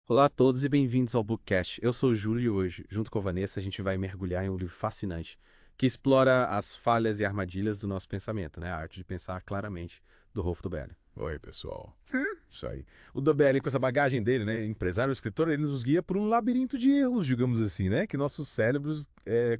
Olá a todos e bem-vindos ao Bookcast. Eu sou o Júlio e hoje, junto com a Vanessa, a gente vai mergulhar em um livro fascinante que explora as falhas e armadilhas do nosso pensamento, né? A arte de pensar claramente, do Rolf Dobelli. Oi, pessoal. Isso aí. O Dobelli, com essa bagagem dele, né? Empresário, escritor, ele nos guia por um labirinto de erros, digamos assim, né? Que nossos cérebros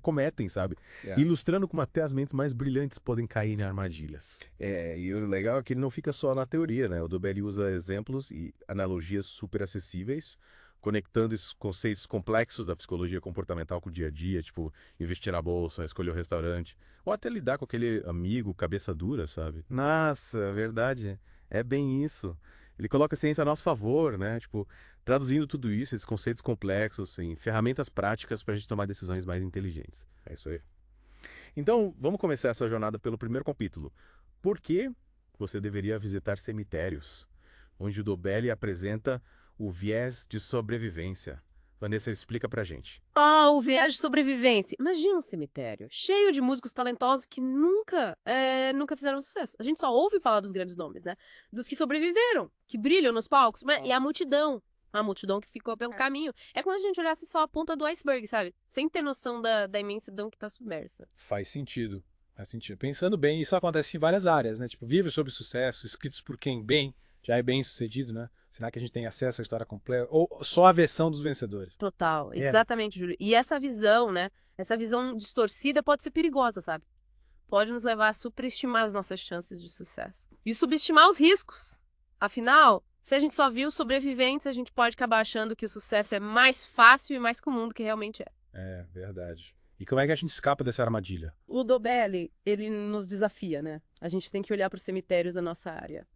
cometem, sabe? Ilustrando como até as mentes mais brilhantes podem cair em armadilhas. E o legal é que ele não fica só na teoria, né? O Dobelli usa exemplos e analogias super acessíveis, conectando esses conceitos complexos da psicologia comportamental com o dia a dia, tipo investir na bolsa, escolher o restaurante, ou até lidar com aquele amigo cabeça dura, sabe? Nossa, verdade. É bem isso. Ele coloca a ciência a nosso favor, né? Tipo, traduzindo tudo isso, esses conceitos complexos, em ferramentas práticas para a gente tomar decisões mais inteligentes. É isso aí. Então, vamos começar essa jornada pelo primeiro capítulo. Por que você deveria visitar cemitérios? Onde o Dobelli apresenta o viés de sobrevivência. Vanessa, explica pra gente. O viés de sobrevivência. Imagina um cemitério cheio de músicos talentosos que nunca fizeram sucesso. A gente só ouve falar dos grandes nomes, né? Dos que sobreviveram, que brilham nos palcos. E a multidão que ficou pelo caminho. É como se a gente olhasse só a ponta do iceberg, sabe? Sem ter noção da imensidão que tá submersa. Faz sentido. Faz sentido. Pensando bem, isso acontece em várias áreas, né? Tipo, Livros sobre Sucesso, escritos por quem já é bem sucedido, né? Será que a gente tem acesso à história completa? Ou só a versão dos vencedores? Total, exatamente, Júlio. E essa visão, né? Essa visão distorcida pode ser perigosa, sabe? Pode nos levar a superestimar as nossas chances de sucesso. E subestimar os riscos. Afinal, se a gente só viu os sobreviventes, a gente pode acabar achando que o sucesso é mais fácil e mais comum do que realmente é. É, verdade. E como é que a gente escapa dessa armadilha? O Dobelli, ele nos desafia, né? A gente tem que olhar para os cemitérios da nossa área.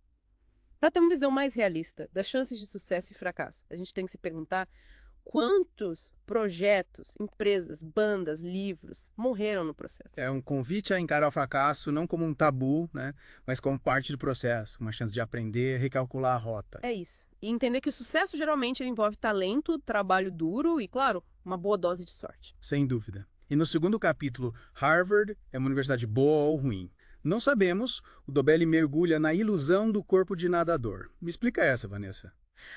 Para ter uma visão mais realista das chances de sucesso e fracasso, a gente tem que se perguntar quantos projetos, empresas, bandas, livros morreram no processo. É um convite a encarar o fracasso não como um tabu, né, mas como parte do processo, uma chance de aprender, recalcular a rota. É isso. E entender que o sucesso geralmente ele envolve talento, trabalho duro e, claro, uma boa dose de sorte. Sem dúvida. E no segundo capítulo, Harvard é uma universidade boa ou ruim? Não sabemos, o Dobelli mergulha na ilusão do corpo de nadador. Me explica essa, Vanessa.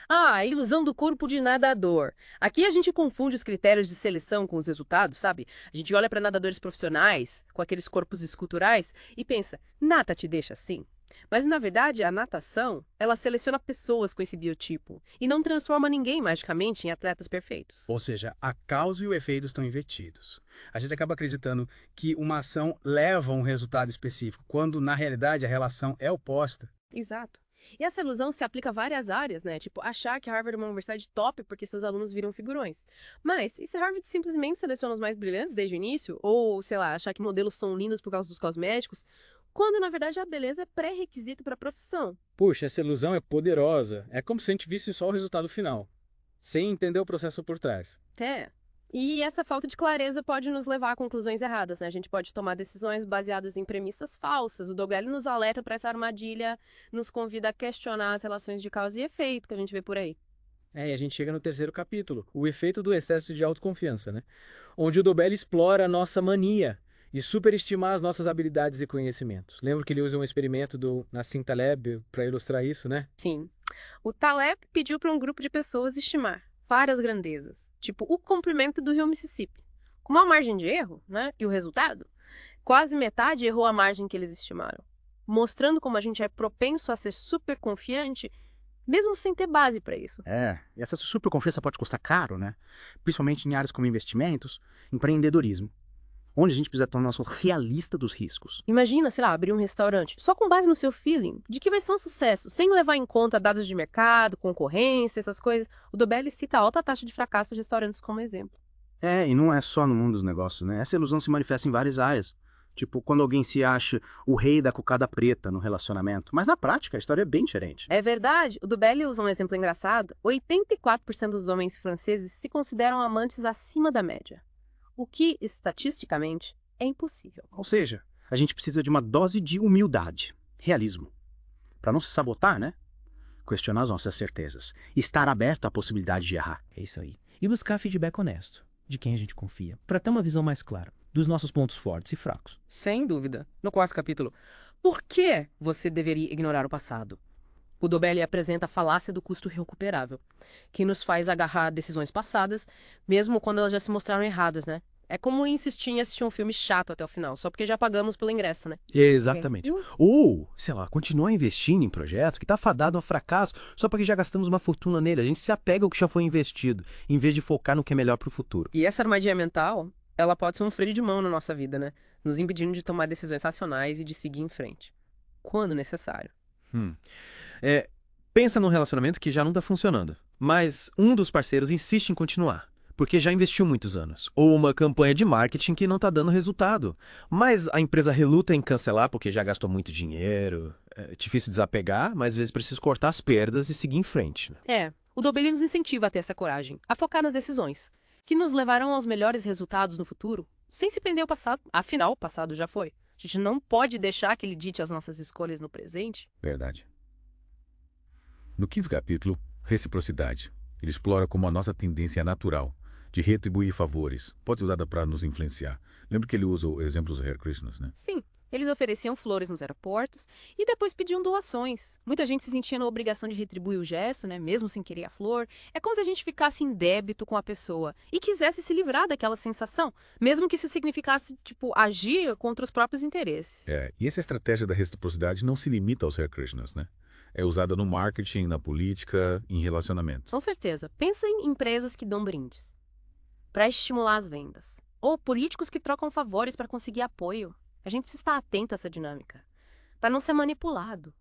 A ilusão do corpo de nadador. Aqui a gente confunde os critérios de seleção com os resultados, sabe? A gente olha para nadadores profissionais, com aqueles corpos esculturais, e pensa, nata te deixa assim? Mas, na verdade, a natação, ela seleciona pessoas com esse biotipo e não transforma ninguém magicamente em atletas perfeitos. Ou seja, a causa e o efeito estão invertidos. A gente acaba acreditando que uma ação leva a um resultado específico, quando na realidade a relação é oposta. Exato. E essa ilusão se aplica a várias áreas, né? Tipo, achar que Harvard é uma universidade top porque seus alunos viram figurões. Mas, e se Harvard simplesmente seleciona os mais brilhantes desde o início? Ou, sei lá, achar que modelos são lindos por causa dos cosméticos? Quando, na verdade, a beleza é pré-requisito para a profissão. Puxa, essa ilusão é poderosa. É como se a gente visse só o resultado final, sem entender o processo por trás. É. E essa falta de clareza pode nos levar a conclusões erradas, né? A gente pode tomar decisões baseadas em premissas falsas. O Dobelli nos alerta para essa armadilha, nos convida a questionar as relações de causa e efeito que a gente vê por aí. E a gente chega no terceiro capítulo, o efeito do excesso de autoconfiança, né? Onde o Dobelli explora a nossa mania de superestimar as nossas habilidades e conhecimentos. Lembra que ele usa um experimento do Nassim Taleb para ilustrar isso, né? Sim. O Taleb pediu para um grupo de pessoas estimar várias grandezas, tipo o comprimento do rio Mississippi. Com uma margem de erro, né? E o resultado? Quase metade errou a margem que eles estimaram, mostrando como a gente é propenso a ser super confiante, mesmo sem ter base para isso. E essa superconfiança pode custar caro, né? Principalmente em áreas como investimentos, empreendedorismo, onde a gente precisa tornar-se realista dos riscos. Imagina, sei lá, abrir um restaurante só com base no seu feeling de que vai ser um sucesso, sem levar em conta dados de mercado, concorrência, essas coisas. O Dobelli cita a alta taxa de fracasso de restaurantes como exemplo. E não é só no mundo dos negócios, né? Essa ilusão se manifesta em várias áreas. Tipo, quando alguém se acha o rei da cocada preta no relacionamento. Mas na prática, a história é bem diferente. É verdade. O Dobelli usa um exemplo engraçado. 84% dos homens franceses se consideram amantes acima da média. O que, estatisticamente, é impossível. Ou seja, a gente precisa de uma dose de humildade, realismo. Para não se sabotar, né? Questionar as nossas certezas. Estar aberto à possibilidade de errar. É isso aí. E buscar feedback honesto, de quem a gente confia, para ter uma visão mais clara dos nossos pontos fortes e fracos. Sem dúvida. No quarto capítulo, por que você deveria ignorar o passado? O Dobelli apresenta a falácia do custo recuperável, que nos faz agarrar decisões passadas, mesmo quando elas já se mostraram erradas, né? É como insistir em assistir um filme chato até o final, só porque já pagamos pelo ingresso, né? Exatamente. Ou, sei lá, continuar investindo em projeto que tá fadado a fracasso só porque já gastamos uma fortuna nele. A gente se apega ao que já foi investido, em vez de focar no que é melhor pro futuro. E essa armadilha mental, ela pode ser um freio de mão na nossa vida, né? Nos impedindo de tomar decisões racionais e de seguir em frente, quando necessário. Pensa num relacionamento que já não tá funcionando, mas um dos parceiros insiste em continuar, porque já investiu muitos anos. Ou uma campanha de marketing que não tá dando resultado, mas a empresa reluta em cancelar porque já gastou muito dinheiro. É difícil desapegar, mas às vezes precisa cortar as perdas e seguir em frente, né? O Dobelli nos incentiva a ter essa coragem, a focar nas decisões, que nos levarão aos melhores resultados no futuro, sem se prender ao passado. Afinal, o passado já foi. A gente não pode deixar que ele dite as nossas escolhas no presente. Verdade. No 5º capítulo, Reciprocidade, ele explora como a nossa tendência natural de retribuir favores pode ser usada para nos influenciar. Lembra que ele usa o exemplo dos Hare Krishnas, né? Sim, eles ofereciam flores nos aeroportos e depois pediam doações. Muita gente se sentia na obrigação de retribuir o gesto, né, mesmo sem querer a flor. É como se a gente ficasse em débito com a pessoa e quisesse se livrar daquela sensação, mesmo que isso significasse, agir contra os próprios interesses. E essa estratégia da reciprocidade não se limita aos Hare Krishnas, né? É usada no marketing, na política, em relacionamentos. Com certeza. Pensa em empresas que dão brindes para estimular as vendas. Ou políticos que trocam favores para conseguir apoio. A gente precisa estar atento a essa dinâmica, para não ser manipulado.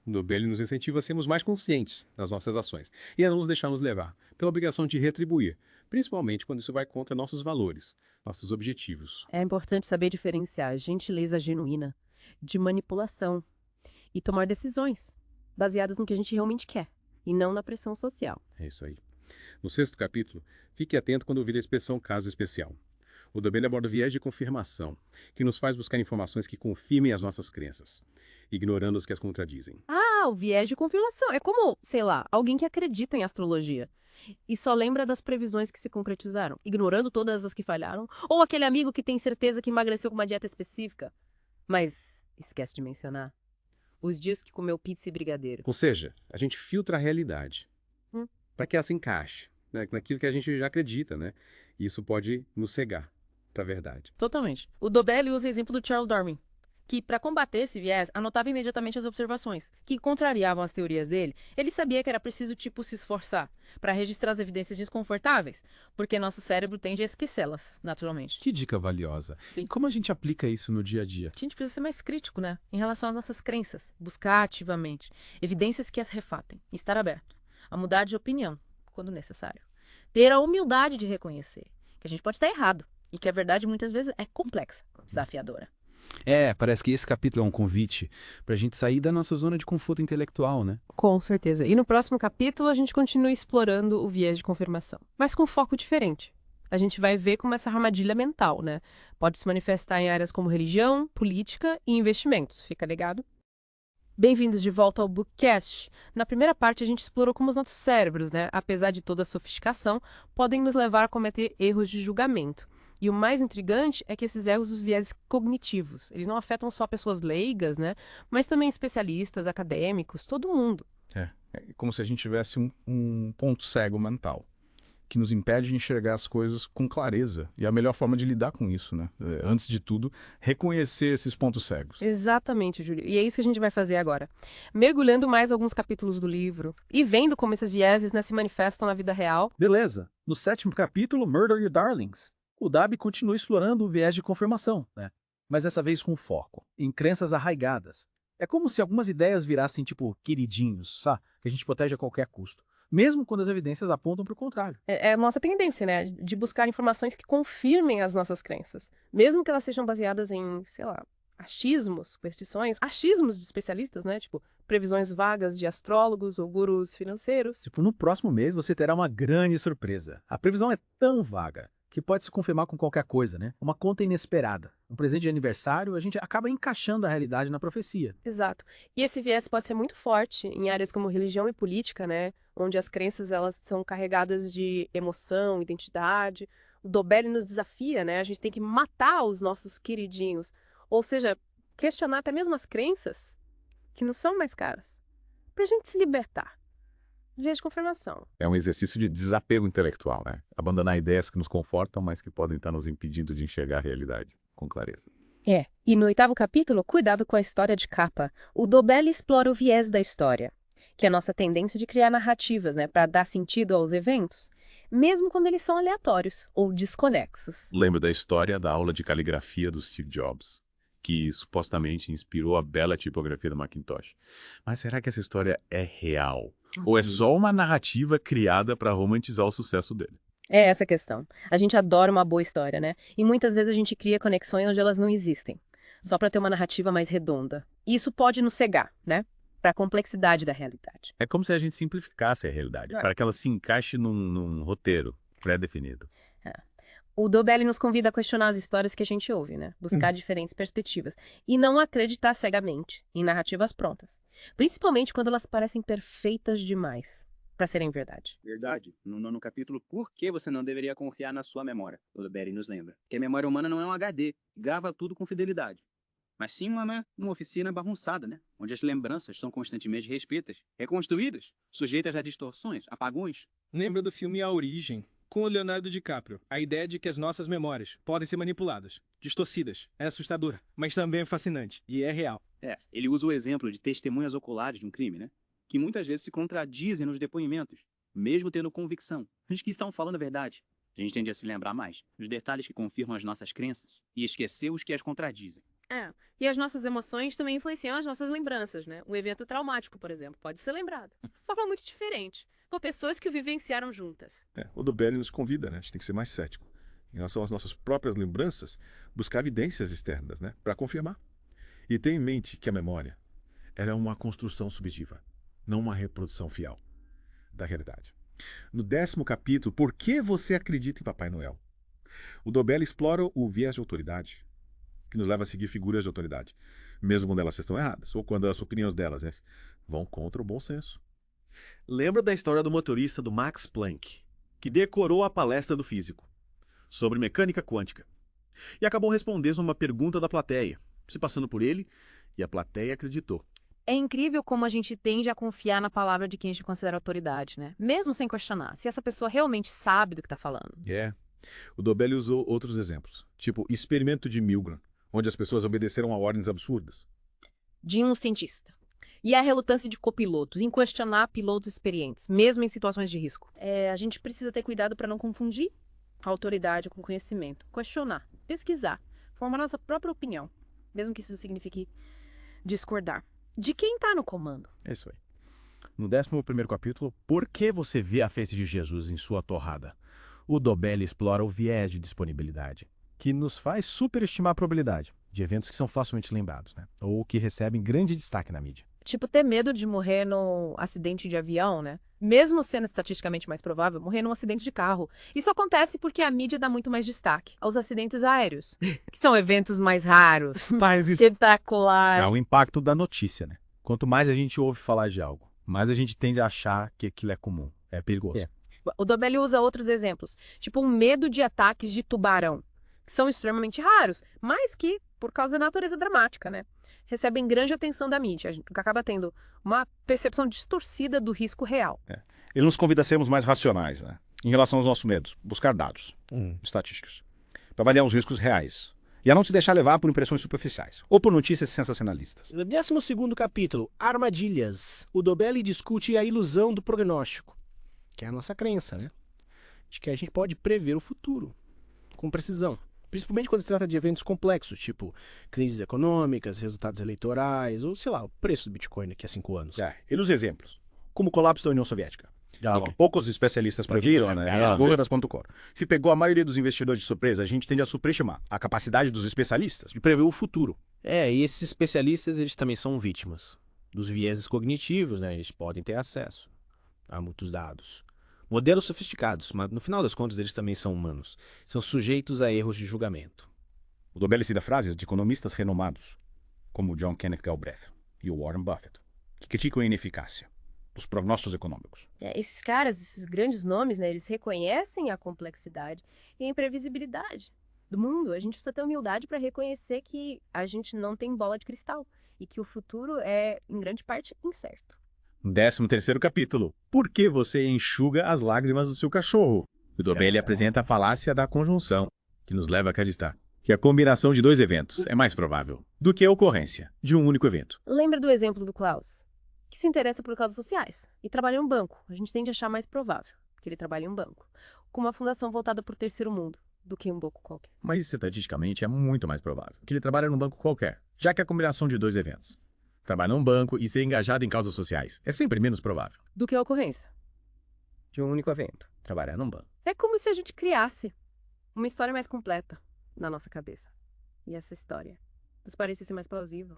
O Dobelli nos incentiva a sermos mais conscientes das nossas ações e a não nos deixarmos levar pela obrigação de retribuir, principalmente quando isso vai contra nossos valores, nossos objetivos. É importante saber diferenciar gentileza genuína de manipulação e tomar decisões baseadas no que a gente realmente quer e não na pressão social. É isso aí. No 6º capítulo, fique atento quando ouvir a expressão caso especial. O Dobelli aborda o viés de confirmação, que nos faz buscar informações que confirmem as nossas crenças, ignorando as que as contradizem. O viés de confirmação. É como, sei lá, alguém que acredita em astrologia e só lembra das previsões que se concretizaram, ignorando todas as que falharam, ou aquele amigo que tem certeza que emagreceu com uma dieta específica, mas esquece de mencionar os dias que comeu pizza e brigadeiro. Ou seja, a gente filtra a realidade para que ela se encaixe, né, naquilo que a gente já acredita, né? E isso pode nos cegar para a verdade. Totalmente. O Dobelli usa o exemplo do Charles Darwin, que, para combater esse viés, anotava imediatamente as observações, que contrariavam as teorias dele. Ele sabia que era preciso, se esforçar para registrar as evidências desconfortáveis, porque nosso cérebro tende a esquecê-las, naturalmente. Que dica valiosa. E como a gente aplica isso no dia a dia? A gente precisa ser mais crítico, né? Em relação às nossas crenças. Buscar ativamente evidências que as refatem. Estar aberto a mudar de opinião, quando necessário. Ter a humildade de reconhecer que a gente pode estar errado e que a verdade muitas vezes é complexa, desafiadora. Parece que esse capítulo é um convite pra gente sair da nossa zona de conforto intelectual, né? Com certeza. E no próximo capítulo a gente continua explorando o viés de confirmação, mas com foco diferente. A gente vai ver como essa armadilha mental, né, pode se manifestar em áreas como religião, política e investimentos. Fica ligado? Bem-vindos de volta ao Bookcast. Na primeira parte a gente explorou como os nossos cérebros, né, apesar de toda a sofisticação, podem nos levar a cometer erros de julgamento. E o mais intrigante é que esses erros, os viés cognitivos, eles não afetam só pessoas leigas, né? Mas também especialistas, acadêmicos, todo mundo. É como se a gente tivesse um ponto cego mental, que nos impede de enxergar as coisas com clareza. E a melhor forma de lidar com isso, né? Antes de tudo, reconhecer esses pontos cegos. Exatamente, Júlio. E é isso que a gente vai fazer agora. Mergulhando mais alguns capítulos do livro e vendo como esses vieses, né, se manifestam na vida real. Beleza. No 7º capítulo, Murder Your Darlings, o Dabi continua explorando o viés de confirmação, né? Mas dessa vez com foco em crenças arraigadas. É como se algumas ideias virassem queridinhos, sabe? Que a gente protege a qualquer custo, mesmo quando as evidências apontam para o contrário. É a nossa tendência, né? De buscar informações que confirmem as nossas crenças, mesmo que elas sejam baseadas em, achismos, superstições, achismos de especialistas, né? Previsões vagas de astrólogos ou gurus financeiros. No próximo mês você terá uma grande surpresa. A previsão é tão vaga que pode se confirmar com qualquer coisa, né? Uma conta inesperada. Um presente de aniversário, a gente acaba encaixando a realidade na profecia. Exato. E esse viés pode ser muito forte em áreas como religião e política, né? Onde as crenças, elas são carregadas de emoção, identidade. O Dobelli nos desafia, né? A gente tem que matar os nossos queridinhos. Ou seja, questionar até mesmo as crenças que não são mais caras, pra gente se libertar. Viés de confirmação. É um exercício de desapego intelectual, né? Abandonar ideias que nos confortam, mas que podem estar nos impedindo de enxergar a realidade com clareza. E no 8º capítulo, cuidado com a história de capa. O Dobelli explora o viés da história, que é a nossa tendência de criar narrativas, né, para dar sentido aos eventos, mesmo quando eles são aleatórios ou desconexos. Lembro da história da aula de caligrafia do Steve Jobs, que supostamente inspirou a bela tipografia do Macintosh. Mas será que essa história é real? Ou é só uma narrativa criada para romantizar o sucesso dele? É essa a questão. A gente adora uma boa história, né? E muitas vezes a gente cria conexões onde elas não existem, só para ter uma narrativa mais redonda. E isso pode nos cegar, né? Para a complexidade da realidade. É como se a gente simplificasse a realidade, para que ela se encaixe num roteiro pré-definido. O Dobelli nos convida a questionar as histórias que a gente ouve, né? Buscar diferentes perspectivas. E não acreditar cegamente em narrativas prontas. Principalmente quando elas parecem perfeitas demais para serem verdade. Verdade. No 9º capítulo, por que você não deveria confiar na sua memória? O Dobelli nos lembra que a memória humana não é um HD, grava tudo com fidelidade. Mas sim uma oficina bagunçada, né? Onde as lembranças são constantemente reescritas, reconstruídas, sujeitas a distorções, apagões. Lembra do filme A Origem, com o Leonardo DiCaprio? A ideia de que as nossas memórias podem ser manipuladas, distorcidas, é assustadora, mas também é fascinante, e é real. Ele usa o exemplo de testemunhas oculares de um crime, né? Que muitas vezes se contradizem nos depoimentos, mesmo tendo convicção de que estão falando a verdade. A gente tende a se lembrar mais dos detalhes que confirmam as nossas crenças e esquecer os que as contradizem. E as nossas emoções também influenciam as nossas lembranças, né? Um evento traumático, por exemplo, pode ser lembrado de forma muito diferente, por pessoas que o vivenciaram juntas. O Dobelli nos convida, né? A gente tem que ser mais cético. Em relação às nossas próprias lembranças, buscar evidências externas, né? Para confirmar. E ter em mente que a memória ela é uma construção subjetiva, não uma reprodução fiel da realidade. No 10º capítulo, Por que você acredita em Papai Noel? O Dobelli explora o viés de autoridade, que nos leva a seguir figuras de autoridade, mesmo quando elas estão erradas, ou quando as opiniões delas, né, vão contra o bom senso. Lembra da história do motorista do Max Planck, que decorou a palestra do físico sobre mecânica quântica e acabou respondendo uma pergunta da plateia, se passando por ele, e a plateia acreditou. É incrível como a gente tende a confiar na palavra de quem a gente considera autoridade, né? Mesmo sem questionar, se essa pessoa realmente sabe do que está falando. O Dobelli usou outros exemplos, tipo experimento de Milgram, onde as pessoas obedeceram a ordens absurdas. De um cientista. E a relutância de copilotos em questionar pilotos experientes, mesmo em situações de risco. A gente precisa ter cuidado para não confundir a autoridade com conhecimento. Questionar, pesquisar, formar nossa própria opinião, mesmo que isso signifique discordar. De quem está no comando. É isso aí. No 11º capítulo, Por que você vê a face de Jesus em sua torrada? O Dobelli explora o viés de disponibilidade, que nos faz superestimar a probabilidade de eventos que são facilmente lembrados, né? Ou que recebem grande destaque na mídia. Tipo, ter medo de morrer num acidente de avião, né? Mesmo sendo estatisticamente mais provável, morrer num acidente de carro. Isso acontece porque a mídia dá muito mais destaque aos acidentes aéreos, que são eventos mais raros, Mas isso espetacular. é o impacto da notícia, né? Quanto mais a gente ouve falar de algo, mais a gente tende a achar que aquilo é comum. É perigoso. O Dobelli usa outros exemplos, tipo um medo de ataques de tubarão, que são extremamente raros, mas que, por causa da natureza dramática, né, recebem grande atenção da mídia. A gente acaba tendo uma percepção distorcida do risco real. Ele nos convida a sermos mais racionais, né? Em relação aos nossos medos, buscar dados, estatísticas, para avaliar os riscos reais. E a não se deixar levar por impressões superficiais, ou por notícias sensacionalistas. No 12º capítulo, Armadilhas, o Dobelli discute a ilusão do prognóstico, que é a nossa crença, né? De que a gente pode prever o futuro com precisão. Principalmente quando se trata de eventos complexos, tipo crises econômicas, resultados eleitorais, ou sei lá, o preço do Bitcoin daqui a 5 anos. E nos exemplos, como o colapso da União Soviética. O que poucos especialistas previram, né? Governas.com. Se pegou a maioria dos investidores de surpresa, a gente tende a superestimar a capacidade dos especialistas de prever o futuro. E esses especialistas, eles também são vítimas dos vieses cognitivos, né? Eles podem ter acesso a muitos dados. Modelos sofisticados, mas no final das contas eles também são humanos. São sujeitos a erros de julgamento. O Dobelli cita frases de economistas renomados, como o John Kenneth Galbraith e o Warren Buffett, que criticam a ineficácia dos prognósticos econômicos. Esses caras, esses grandes nomes, né, eles reconhecem a complexidade e a imprevisibilidade do mundo. A gente precisa ter humildade para reconhecer que a gente não tem bola de cristal e que o futuro é, em grande parte, incerto. 13º capítulo. Por que você enxuga as lágrimas do seu cachorro? O Dobelli apresenta a falácia da conjunção, que nos leva a acreditar que a combinação de dois eventos é mais provável do que a ocorrência de um único evento. Lembra do exemplo do Klaus, que se interessa por causas sociais e trabalha em um banco. A gente tende a achar mais provável que ele trabalhe em um banco, com uma fundação voltada para o terceiro mundo, do que em um banco qualquer. Mas estatisticamente é muito mais provável que ele trabalhe num banco qualquer, já que a combinação de dois eventos, trabalhar num banco e ser engajado em causas sociais, é sempre menos provável Do que a ocorrência De um único evento. trabalhar num banco. É como se a gente criasse uma história mais completa na nossa cabeça. E essa história nos parecesse mais plausível,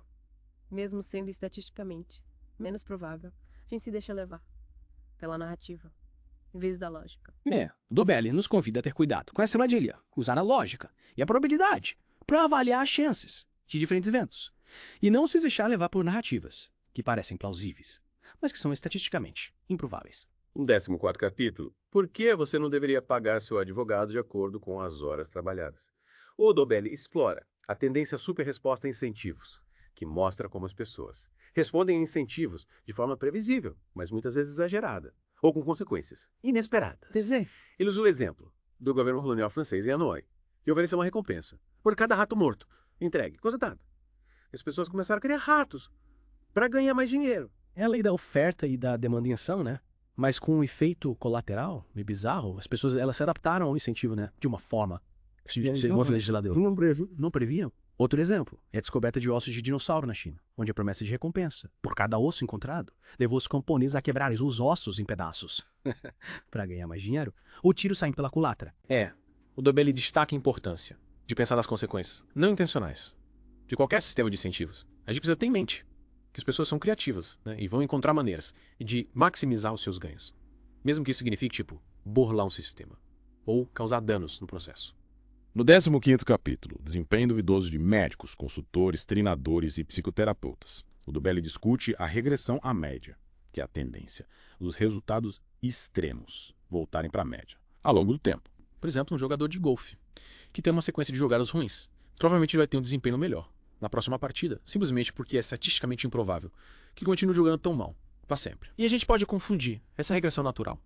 mesmo sendo estatisticamente menos provável. A gente se deixa levar pela narrativa, em vez da lógica. O Dobelli nos convida a ter cuidado com essa armadilha, usar a lógica e a probabilidade para avaliar as chances de diferentes eventos, e não se deixar levar por narrativas que parecem plausíveis, mas que são estatisticamente improváveis. 14º capítulo. Por que você não deveria pagar seu advogado de acordo com as horas trabalhadas? O Dobelli explora a tendência super-resposta a incentivos, que mostra como as pessoas respondem a incentivos de forma previsível, mas muitas vezes exagerada, ou com consequências inesperadas. Ele usa o exemplo do governo colonial francês em Hanoi, que ofereceu uma recompensa por cada rato morto, entregue, coisa dada. As pessoas começaram a criar ratos para ganhar mais dinheiro. É a lei da oferta e da demanda em ação, né? Mas com um efeito colateral, meio bizarro, as pessoas elas se adaptaram ao incentivo, né? De uma forma que os legisladores não previam. Outro exemplo é a descoberta de ossos de dinossauro na China, onde a promessa de recompensa por cada osso encontrado levou os camponeses a quebrarem os ossos em pedaços para ganhar mais dinheiro. O tiro saindo pela culatra. O Dobelli destaca a importância de pensar nas consequências não intencionais de qualquer sistema de incentivos. A gente precisa ter em mente que as pessoas são criativas, né, e vão encontrar maneiras de maximizar os seus ganhos, mesmo que isso signifique, tipo, burlar um sistema ou causar danos no processo. No 15º capítulo, desempenho duvidoso de médicos, consultores, treinadores e psicoterapeutas, o Dobelli discute a regressão à média, que é a tendência dos resultados extremos voltarem para a média ao longo do tempo. Por exemplo, um jogador de golfe que tem uma sequência de jogadas ruins, provavelmente ele vai ter um desempenho melhor na próxima partida, simplesmente porque é estatisticamente improvável que continue jogando tão mal para sempre. E a gente pode confundir essa regressão natural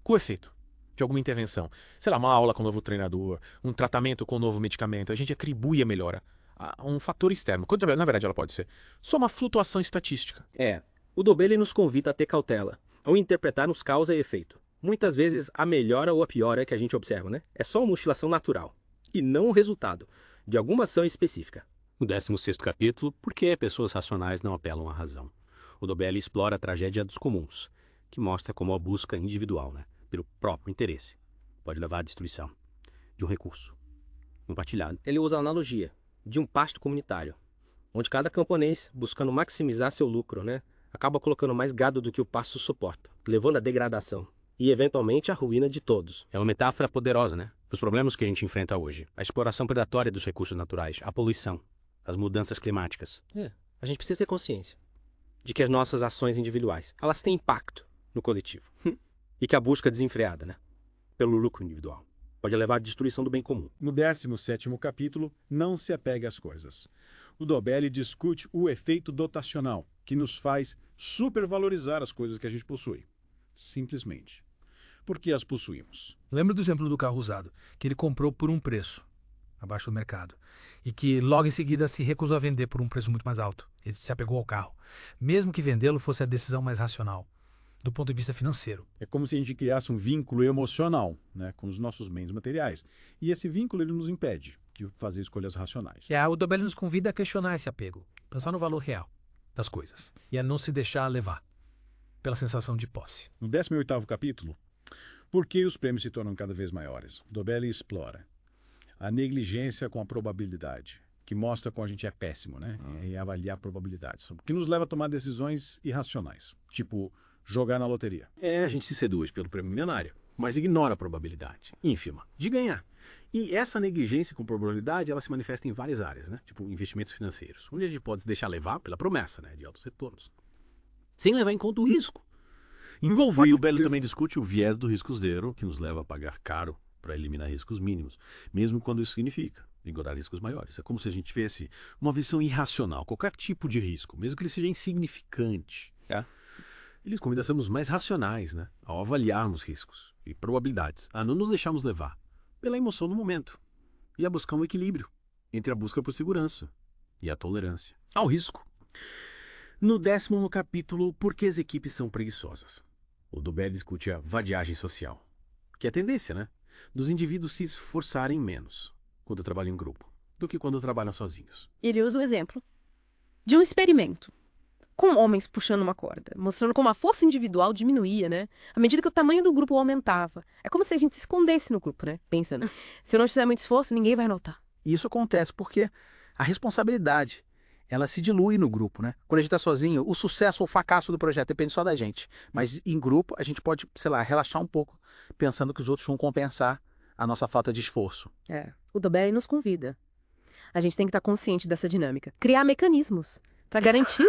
com o efeito de alguma intervenção. Sei lá, uma aula com um novo treinador, um tratamento com um novo medicamento. A gente atribui a melhora a um fator externo, quando na verdade ela pode ser só uma flutuação estatística. O Dobelli nos convida a ter cautela ao interpretarmos causa e efeito. Muitas vezes a melhora ou a piora que a gente observa, né? É só uma oscilação natural e não o resultado de alguma ação específica. No 16º capítulo, por que pessoas racionais não apelam à razão? O Dobelli explora a tragédia dos comuns, que mostra como a busca individual, pelo próprio interesse, pode levar à destruição de um recurso compartilhado. Ele usa a analogia de um pasto comunitário, onde cada camponês, buscando maximizar seu lucro, acaba colocando mais gado do que o pasto suporta, levando à degradação e, eventualmente, à ruína de todos. É uma metáfora poderosa, para os problemas que a gente enfrenta hoje. A exploração predatória dos recursos naturais, a poluição, as mudanças climáticas. A gente precisa ter consciência de que as nossas ações individuais, elas têm impacto no coletivo. E que a busca desenfreada, pelo lucro individual, pode levar à destruição do bem comum. No 17º capítulo, não se apegue às coisas. O Dobelli discute o efeito dotacional, que nos faz supervalorizar as coisas que a gente possui. Simplesmente. Porque as possuímos. Lembra do exemplo do carro usado, que ele comprou por um preço abaixo do mercado e que logo em seguida se recusou a vender por um preço muito mais alto. Ele se apegou ao carro, mesmo que vendê-lo fosse a decisão mais racional do ponto de vista financeiro. É como se a gente criasse um vínculo emocional, com os nossos bens materiais. E esse vínculo ele nos impede de fazer escolhas racionais. O Dobelli nos convida a questionar esse apego, pensar no valor real das coisas e a não se deixar levar pela sensação de posse. No 18º capítulo, por que os prêmios se tornam cada vez maiores? Dobelli explora a negligência com a probabilidade, que mostra como a gente é péssimo, em avaliar probabilidades, que nos leva a tomar decisões irracionais, tipo jogar na loteria. A gente se seduz pelo prêmio milionário, mas ignora a probabilidade ínfima de ganhar. E essa negligência com probabilidade, ela se manifesta em várias áreas, tipo investimentos financeiros, onde a gente pode se deixar levar pela promessa, de altos retornos, sem levar em conta o risco envolvido. E o Dobelli também discute o viés do risco zero, que nos leva a pagar caro para eliminar riscos mínimos, mesmo quando isso significa ignorar riscos maiores. É como se a gente tivesse uma visão irracional, qualquer tipo de risco, mesmo que ele seja insignificante. Eles convidam a sermos mais racionais, né? Ao avaliarmos riscos e probabilidades, a não nos deixarmos levar pela emoção do momento e a buscar um equilíbrio entre a busca por segurança e a tolerância ao risco. No 10º capítulo, Por que as equipes são preguiçosas? O Dobelli discute a vadiagem social, que é a tendência, né? Dos indivíduos se esforçarem menos quando trabalham em grupo do que quando trabalham sozinhos. Ele usa o exemplo de um experimento com homens puxando uma corda, mostrando como a força individual diminuía, né? À medida que o tamanho do grupo aumentava. É como se a gente se escondesse no grupo, né? Pensa, né? Se eu não fizer muito esforço, ninguém vai notar. E isso acontece porque a responsabilidade, ela se dilui no grupo, né? Quando a gente está sozinho, o sucesso ou o fracasso do projeto depende só da gente. Mas em grupo, a gente pode, sei lá, relaxar um pouco, pensando que os outros vão compensar a nossa falta de esforço. O Dobelli nos convida. A gente tem que estar consciente dessa dinâmica. Criar mecanismos para garantir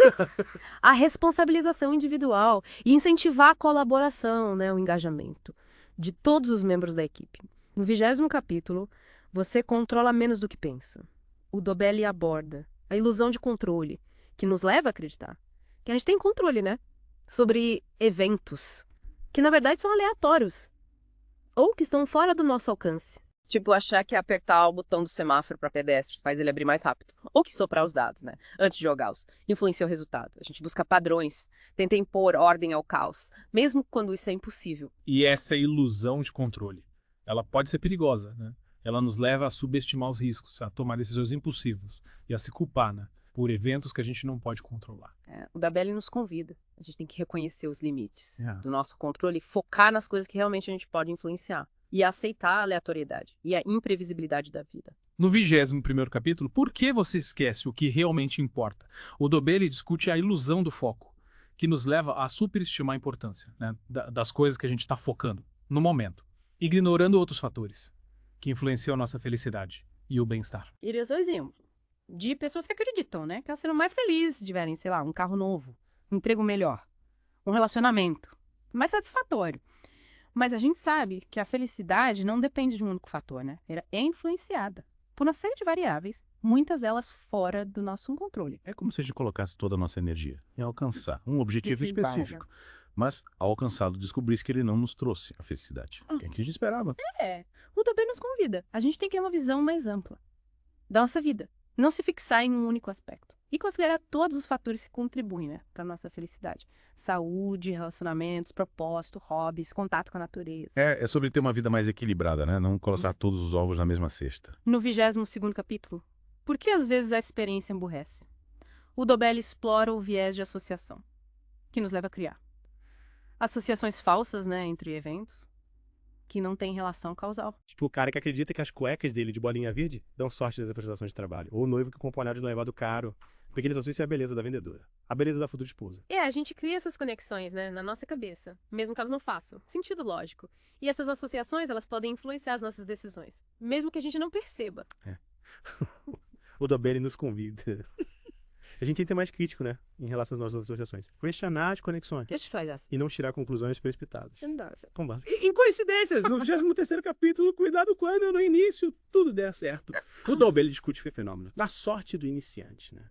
a responsabilização individual e incentivar a colaboração, né, o engajamento de todos os membros da equipe. No 20º capítulo, Você controla menos do que pensa. O Dobelli aborda a ilusão de controle, que nos leva a acreditar que a gente tem controle, né? Sobre eventos, que na verdade são aleatórios, ou que estão fora do nosso alcance. Tipo, achar que apertar o botão do semáforo para pedestres faz ele abrir mais rápido. Ou que soprar os dados, né? Antes de jogá-los. Influencia o resultado. A gente busca padrões, tenta impor ordem ao caos, mesmo quando isso é impossível. E essa ilusão de controle, ela pode ser perigosa, né? Ela nos leva a subestimar os riscos, a tomar decisões impulsivas e a se culpar, né? Por eventos que a gente não pode controlar. O Dobelli nos convida. A gente tem que reconhecer os limites do nosso controle e focar nas coisas que realmente a gente pode influenciar. E aceitar a aleatoriedade e a imprevisibilidade da vida. No 21º capítulo, Por que você esquece o que realmente importa? O Dobelli discute a ilusão do foco, que nos leva a superestimar a importância, né, das coisas que a gente está focando no momento, ignorando outros fatores que influenciam a nossa felicidade e o bem-estar. Ele usa o exemplo de pessoas que acreditam, né, que elas serão mais felizes se tiverem, sei lá, um carro novo, um emprego melhor, um relacionamento mais satisfatório. Mas a gente sabe que a felicidade não depende de um único fator, né? Ela é influenciada por uma série de variáveis, muitas delas fora do nosso controle. É como se a gente colocasse toda a nossa energia em alcançar um objetivo específico. Mas, ao alcançá-lo, descobrisse que ele não nos trouxe a felicidade. Que a gente esperava. O Dobelli nos convida. A gente tem que ter uma visão mais ampla da nossa vida. Não se fixar em um único aspecto. E considerar todos os fatores que contribuem, né, para a nossa felicidade. Saúde, relacionamentos, propósito, hobbies, contato com a natureza. É sobre ter uma vida mais equilibrada, né? Não colocar todos os ovos na mesma cesta. No 22º capítulo, Por que às vezes a experiência emburrece? O Dobelli explora o viés de associação, que nos leva a criar associações falsas, né, entre eventos, que não têm relação causal. Tipo o cara que acredita que as cuecas dele de bolinha verde dão sorte nas apresentações de trabalho. Ou o noivo que compra um anel de noivado caro, porque eles associam a beleza da vendedora, a beleza da futura esposa. A gente cria essas conexões, né, na nossa cabeça, mesmo que elas não façam sentido lógico. E essas associações, elas podem influenciar as nossas decisões, mesmo que a gente não perceba. O Dobelli nos convida. A gente tem que ter mais crítico, né, em relação às nossas associações. Questionar as conexões. Deixa eu fazer assim. E não tirar conclusões precipitadas. Com base. Em coincidências, no 23º capítulo, cuidado quando no início tudo der certo. O Dobelli discute o fenômeno da sorte do iniciante, né?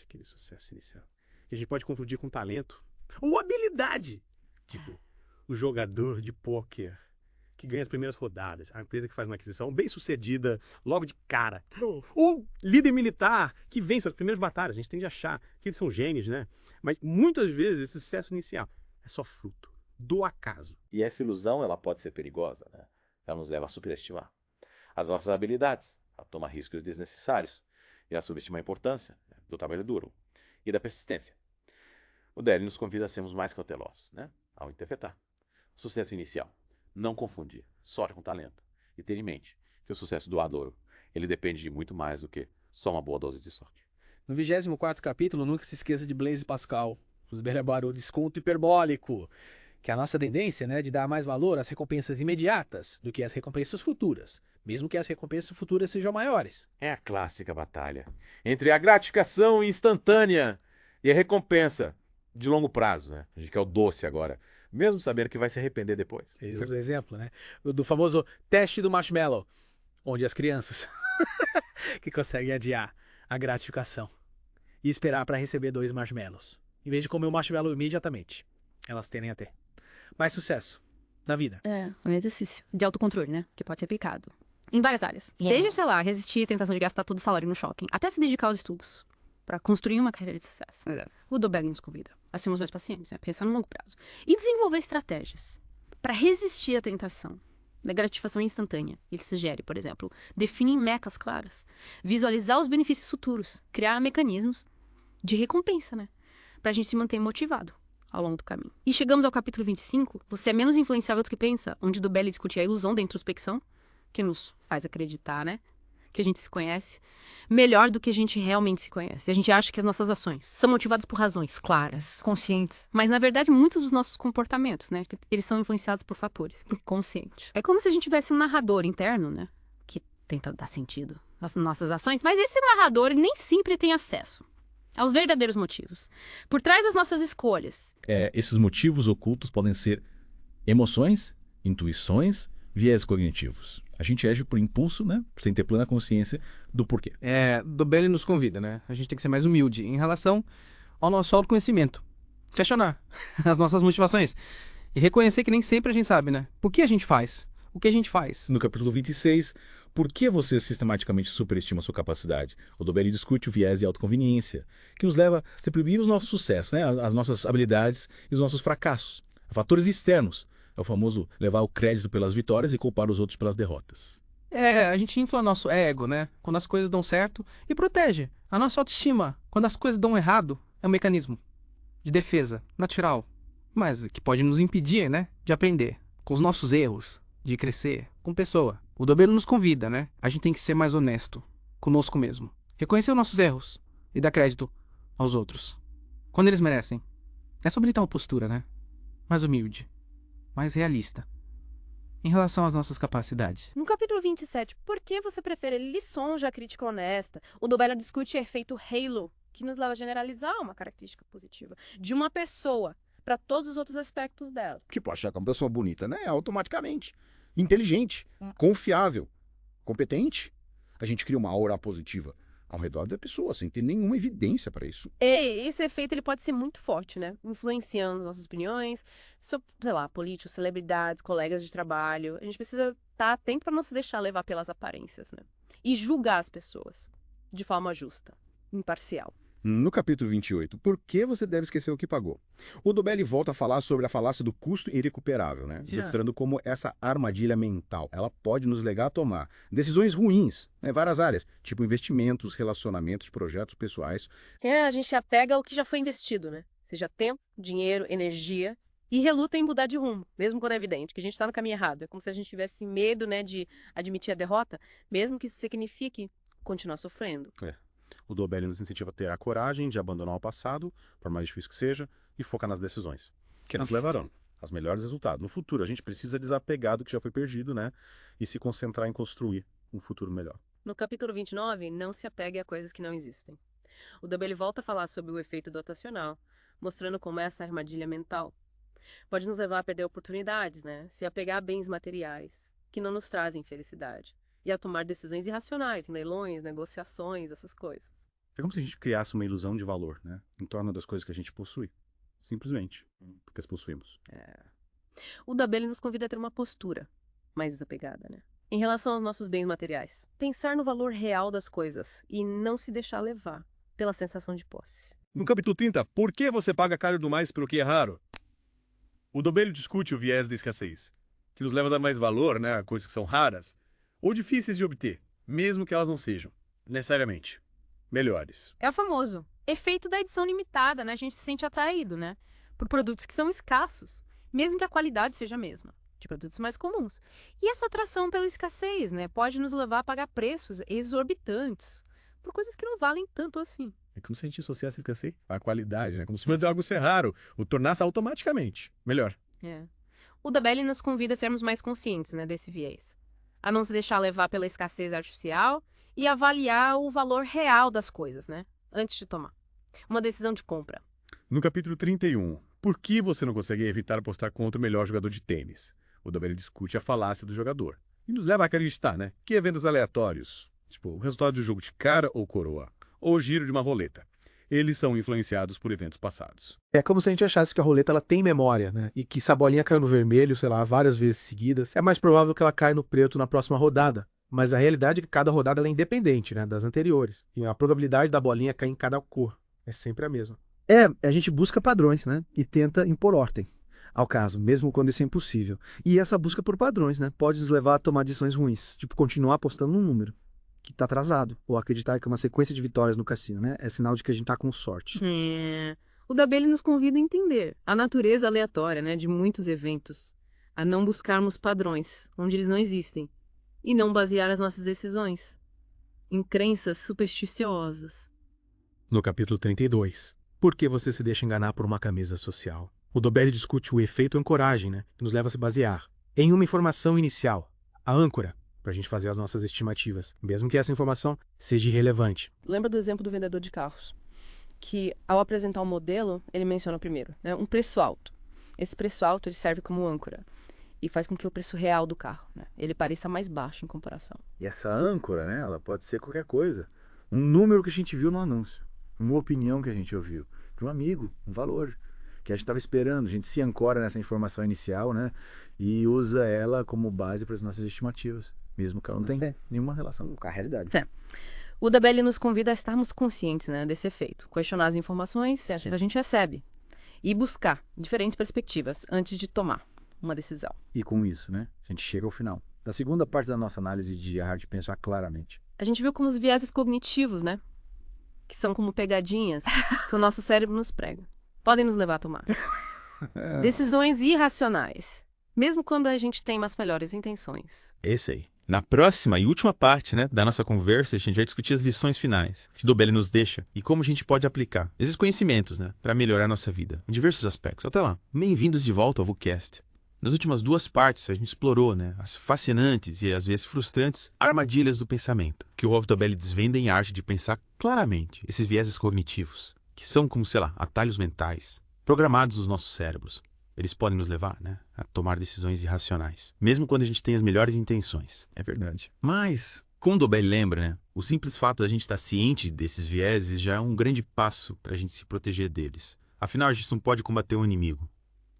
Aquele sucesso inicial. Que a gente pode confundir com talento ou habilidade. Tipo, o jogador de pôquer que ganha as primeiras rodadas, a empresa que faz uma aquisição bem sucedida logo de cara. Ou líder militar que vence as primeiras batalhas. A gente tende a achar que eles são gênios, né? Mas muitas vezes esse sucesso inicial é só fruto do acaso. E essa ilusão, ela pode ser perigosa, né? Ela nos leva a superestimar as nossas habilidades, a tomar riscos desnecessários e a subestimar a importância do trabalho duro e da persistência. O Dobelli nos convida a sermos mais cautelosos, né, ao interpretar o sucesso inicial. Não confundir sorte com talento e ter em mente que o sucesso duradouro, ele depende de muito mais do que só uma boa dose de sorte. No 24º capítulo, nunca se esqueça de Blaise Pascal, os o desconto hiperbólico, que é a nossa tendência, né, de dar mais valor às recompensas imediatas do que às recompensas futuras, mesmo que as recompensas futuras sejam maiores. É a clássica batalha entre a gratificação instantânea e a recompensa de longo prazo, né? A gente quer o doce agora, mesmo sabendo que vai se arrepender depois. Esse é o exemplo, né? Do famoso teste do marshmallow, onde as crianças que conseguem adiar a gratificação e esperar para receber 2 marshmallows, em vez de comer o marshmallow imediatamente. elas tendem a ter mais sucesso na vida. É, um exercício de autocontrole, né? Que pode ser aplicado em várias áreas. Desde, sei lá, resistir à tentação de gastar todo o salário no shopping, até se dedicar aos estudos para construir uma carreira de sucesso. O Dobelli nos convida a sermos mais pacientes, né? Pensar no longo prazo. E desenvolver estratégias para resistir à tentação da gratificação instantânea. Ele sugere, por exemplo, definir metas claras, visualizar os benefícios futuros, criar mecanismos de recompensa, né? Pra gente se manter motivado ao longo do caminho. E chegamos ao capítulo 25, Você é menos influenciável do que pensa, onde Dobelli discute a ilusão da introspecção, que nos faz acreditar, né? Que a gente se conhece melhor do que a gente realmente se conhece. A gente acha que as nossas ações são motivadas por razões claras, conscientes. Mas, na verdade, muitos dos nossos comportamentos, né? Eles são influenciados por fatores inconscientes. É como se a gente tivesse um narrador interno, né? Que tenta dar sentido às nossas ações. Mas esse narrador ele nem sempre tem acesso aos verdadeiros motivos. Por trás das nossas escolhas. Esses motivos ocultos podem ser emoções, intuições, viés cognitivos. A gente age por impulso, né? Sem ter plena consciência do porquê. Dobelli nos convida, né? A gente tem que ser mais humilde em relação ao nosso autoconhecimento. Questionar as nossas motivações. E reconhecer que nem sempre a gente sabe, né? Por que a gente faz? O que a gente faz? No capítulo 26, por que você sistematicamente superestima a sua capacidade? O Dobelli discute o viés de autoconveniência, que nos leva a reprimir os nossos sucessos, né? As nossas habilidades e os nossos fracassos. Fatores externos. É o famoso levar o crédito pelas vitórias e culpar os outros pelas derrotas. A gente infla nosso ego, né? Quando as coisas dão certo e protege a nossa autoestima. Quando as coisas dão errado, é um mecanismo de defesa natural, mas que pode nos impedir, né? De aprender com os nossos erros, de crescer como pessoa. O Dobelli nos convida, né? A gente tem que ser mais honesto conosco mesmo. Reconhecer os nossos erros e dar crédito aos outros quando eles merecem. É sobre ter uma postura, né? Mais humilde, mais realista em relação às nossas capacidades. No capítulo 27, por que você prefere lisonja a crítica honesta? O Dobelli discute o efeito halo, que nos leva a generalizar uma característica positiva de uma pessoa para todos os outros aspectos dela. Tipo, achar que é uma pessoa bonita, né? Automaticamente. Inteligente, confiável, competente. A gente cria uma aura positiva ao redor da pessoa, sem ter nenhuma evidência para isso. Esse efeito ele pode ser muito forte, né? Influenciando as nossas opiniões, sei lá, políticos, celebridades, colegas de trabalho. A gente precisa estar atento para não se deixar levar pelas aparências, né? E julgar as pessoas de forma justa, imparcial. No capítulo 28, por que você deve esquecer o que pagou? O Dobelli volta a falar sobre a falácia do custo irrecuperável, né? Mostrando como essa armadilha mental, ela pode nos levar a tomar decisões ruins, né? Em várias áreas, tipo investimentos, relacionamentos, projetos pessoais. A gente se apega ao que já foi investido, né? Seja tempo, dinheiro, energia, e reluta em mudar de rumo, mesmo quando é evidente que a gente está no caminho errado. É como se a gente tivesse medo, né, de admitir a derrota, mesmo que isso signifique continuar sofrendo. O Dobelli nos incentiva a ter a coragem de abandonar o passado, por mais difícil que seja, e focar nas decisões, que nos levarão aos melhores resultados. No futuro, a gente precisa desapegar do que já foi perdido, né? E se concentrar em construir um futuro melhor. No capítulo 29, não se apegue a coisas que não existem. O Dobelli volta a falar sobre o efeito dotacional, mostrando como essa armadilha mental pode nos levar a perder oportunidades, né? Se apegar a bens materiais que não nos trazem felicidade e a tomar decisões irracionais em leilões, negociações, essas coisas. É como se a gente criasse uma ilusão de valor, né? Em torno das coisas que a gente possui. Simplesmente. Porque as possuímos. O Dobelli nos convida a ter uma postura mais desapegada, né? Em relação aos nossos bens materiais. Pensar no valor real das coisas e não se deixar levar pela sensação de posse. No capítulo 30, por que você paga caro demais pelo que é raro? O Dobelli discute o viés da escassez, que nos leva a dar mais valor, né, a coisas que são raras ou difíceis de obter, mesmo que elas não sejam, necessariamente, melhores. É o famoso efeito da edição limitada, né? A gente se sente atraído, né? Por produtos que são escassos, mesmo que a qualidade seja a mesma, de produtos mais comuns. E essa atração pela escassez, né? Pode nos levar a pagar preços exorbitantes por coisas que não valem tanto assim. É como se a gente associasse a escassez à qualidade, né? Como se fosse algo ser raro, o tornasse automaticamente melhor. O Dobelli nos convida a sermos mais conscientes, né, desse viés. A não se deixar levar pela escassez artificial e avaliar o valor real das coisas, né? Antes de tomar uma decisão de compra. No capítulo 31, por que você não consegue evitar apostar contra o melhor jogador de tênis? O Dobelli discute a falácia do jogador e nos leva a acreditar, né, que eventos aleatórios, tipo o resultado do jogo de cara ou coroa, ou o giro de uma roleta, eles são influenciados por eventos passados. É como se a gente achasse que a roleta ela tem memória, né? E que se a bolinha caiu no vermelho, sei lá, várias vezes seguidas, é mais provável que ela caia no preto na próxima rodada. Mas a realidade é que cada rodada ela é independente, né, das anteriores. E a probabilidade da bolinha cair em cada cor é sempre a mesma. A gente busca padrões, né? E tenta impor ordem ao caso, mesmo quando isso é impossível. E essa busca por padrões, né? Pode nos levar a tomar decisões ruins, tipo continuar apostando num número que está atrasado, ou acreditar que uma sequência de vitórias no cassino, né? É sinal de que a gente está com sorte. O Dabeli nos convida a entender a natureza aleatória, né, de muitos eventos, a não buscarmos padrões onde eles não existem e não basear as nossas decisões em crenças supersticiosas. No capítulo 32, por que você se deixa enganar por uma camisa social? O Dobelli discute o efeito ancoragem, né, que nos leva a se basear em uma informação inicial, a âncora, para a gente fazer as nossas estimativas, mesmo que essa informação seja irrelevante. Lembra do exemplo do vendedor de carros? Que ao apresentar um modelo, ele menciona primeiro, né, um preço alto. Esse preço alto ele serve como âncora e faz com que o preço real do carro, né, ele pareça mais baixo em comparação. E essa âncora, né, ela pode ser qualquer coisa. Um número que a gente viu no anúncio, uma opinião que a gente ouviu, de um amigo, um valor que a gente estava esperando. A gente se ancora nessa informação inicial, né, e usa ela como base para as nossas estimativas, mesmo que ela não tenha nenhuma relação com a realidade. O Dabeli nos convida a estarmos conscientes, né, desse efeito, questionar as informações que a gente recebe e buscar diferentes perspectivas antes de tomar uma decisão. E com isso, né, a gente chega ao final da segunda parte da nossa análise de arte de pensar claramente. A gente viu como os vieses cognitivos, né, que são como pegadinhas que o nosso cérebro nos prega, podem nos levar a tomar decisões irracionais, mesmo quando a gente tem as melhores intenções. Esse aí. Na próxima e última parte, né, da nossa conversa, a gente vai discutir as lições finais que Dobelli nos deixa e como a gente pode aplicar esses conhecimentos, né, para melhorar a nossa vida em diversos aspectos. Até lá. Bem-vindos de volta ao VuCast. Nas últimas duas partes, a gente explorou, né, as fascinantes e às vezes frustrantes armadilhas do pensamento que o Rolf Dobelli desvenda em Arte de Pensar claramente, esses vieses cognitivos, que são como, sei lá, atalhos mentais, programados nos nossos cérebros. Eles podem nos levar, né, a tomar decisões irracionais, mesmo quando a gente tem as melhores intenções. É verdade. Mas, como Dobelli lembra, né, o simples fato da gente estar ciente desses vieses já é um grande passo para a gente se proteger deles. Afinal, a gente não pode combater um inimigo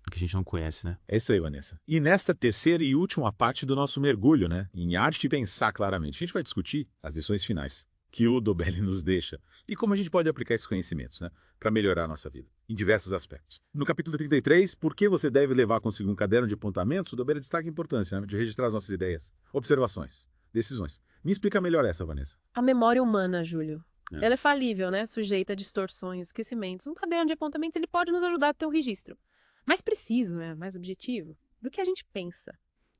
que a gente não conhece, né? É isso aí, Vanessa. E nesta terceira e última parte do nosso mergulho, né, em Arte de Pensar claramente, a gente vai discutir as lições finais que o Dobelli nos deixa e como a gente pode aplicar esses conhecimentos, né, para melhorar a nossa vida, em diversos aspectos. No capítulo 33, por que você deve levar consigo um caderno de apontamentos, o Dobelli destaca a importância, né, de registrar as nossas ideias, observações, decisões. Me explica melhor essa, Vanessa. A memória humana, Júlio. Ela é falível, né, sujeita a distorções, esquecimentos. Um caderno de apontamentos ele pode nos ajudar a ter um registro mais preciso, né, mais objetivo do que a gente pensa,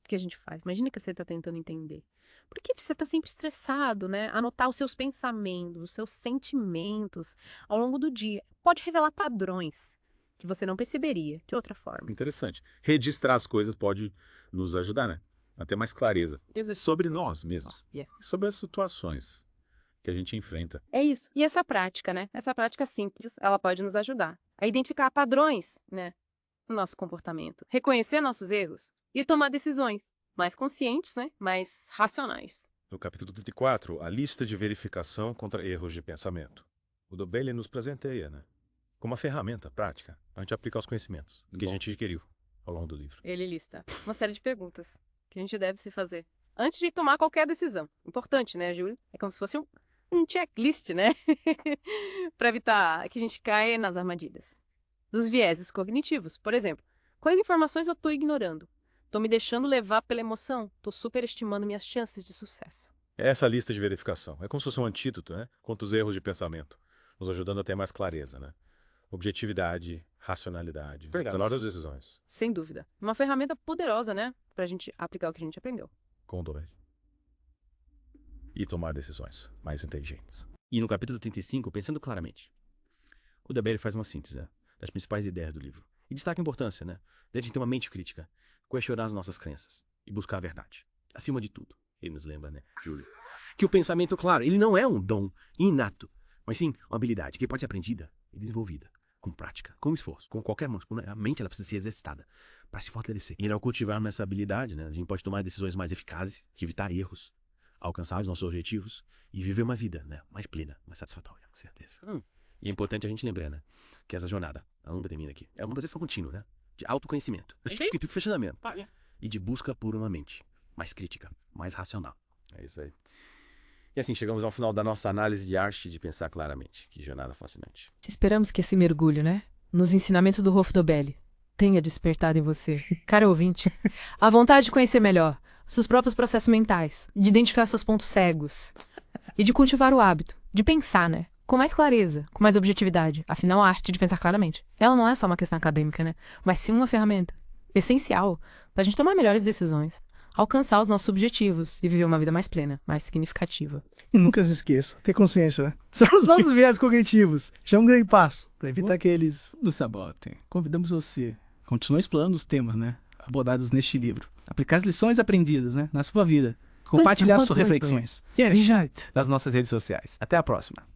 do que a gente faz. Imagina que você está tentando entender. Por que você está sempre estressado, né? Anotar os seus pensamentos, os seus sentimentos ao longo do dia. Pode revelar padrões que você não perceberia de outra forma. Interessante. Registrar as coisas pode nos ajudar, né, a ter mais clareza sobre nós mesmos, sobre as situações que a gente enfrenta. É isso. E essa prática, né? Essa prática simples, ela pode nos ajudar a identificar padrões, né, no nosso comportamento, reconhecer nossos erros e tomar decisões mais conscientes, né, mais racionais. No capítulo 34, a lista de verificação contra erros de pensamento. O Dobelli nos presenteia, né, como uma ferramenta prática para a gente aplicar os conhecimentos que a gente adquiriu ao longo do livro. Ele lista uma série de perguntas que a gente deve se fazer antes de tomar qualquer decisão. Importante, né, Júlio? É como se fosse um checklist, né? Para evitar que a gente caia nas armadilhas dos vieses cognitivos. Por exemplo, quais informações eu estou ignorando? Estou me deixando levar pela emoção? Estou superestimando minhas chances de sucesso? Essa lista de verificação é como se fosse um antídoto, né, contra os erros de pensamento, nos ajudando a ter mais clareza, né? Objetividade, racionalidade, na hora das decisões. Sem dúvida. Uma ferramenta poderosa, né? Para a gente aplicar o que a gente aprendeu. Com o Dobelli. E tomar decisões mais inteligentes. E no capítulo 35, pensando claramente, o Dobelli faz uma síntese, né, das principais ideias do livro. E destaca a importância, né, de a gente ter uma mente crítica, questionar as nossas crenças e buscar a verdade. Acima de tudo, ele nos lembra, né, Júlio, que o pensamento, claro, ele não é um dom inato, mas sim uma habilidade que pode ser aprendida e desenvolvida com prática, com esforço, com qualquer mão. A mente ela precisa ser exercitada para se fortalecer. E ao cultivarmos essa habilidade, né, a gente pode tomar decisões mais eficazes, evitar erros, alcançar os nossos objetivos e viver uma vida, né, mais plena, mais satisfatória, com certeza. E é importante a gente lembrar, né? Que essa jornada, ela nunca termina aqui. É uma processo contínuo, né? De autoconhecimento, de fechamento e de busca por uma mente mais crítica, mais racional. É isso aí. E assim, chegamos ao final da nossa análise de arte de pensar claramente. Que jornada fascinante. Esperamos que esse mergulho, né, nos ensinamentos do Rolf Dobelli, tenha despertado em você, cara ouvinte, a vontade de conhecer melhor seus próprios processos mentais, de identificar seus pontos cegos e de cultivar o hábito de pensar, né, com mais clareza, com mais objetividade. Afinal, a arte de pensar claramente, ela não é só uma questão acadêmica, né, mas sim uma ferramenta essencial para a gente tomar melhores decisões, alcançar os nossos objetivos e viver uma vida mais plena, mais significativa. E nunca se esqueça, ter consciência, né? São os nossos viés cognitivos. Já é um grande passo para evitar que eles nos sabotem. Convidamos você a continuar explorando os temas, né, abordados neste livro. Aplicar as lições aprendidas, né, na sua vida. Compartilhar suas reflexões. Nas nossas redes sociais. Até a próxima.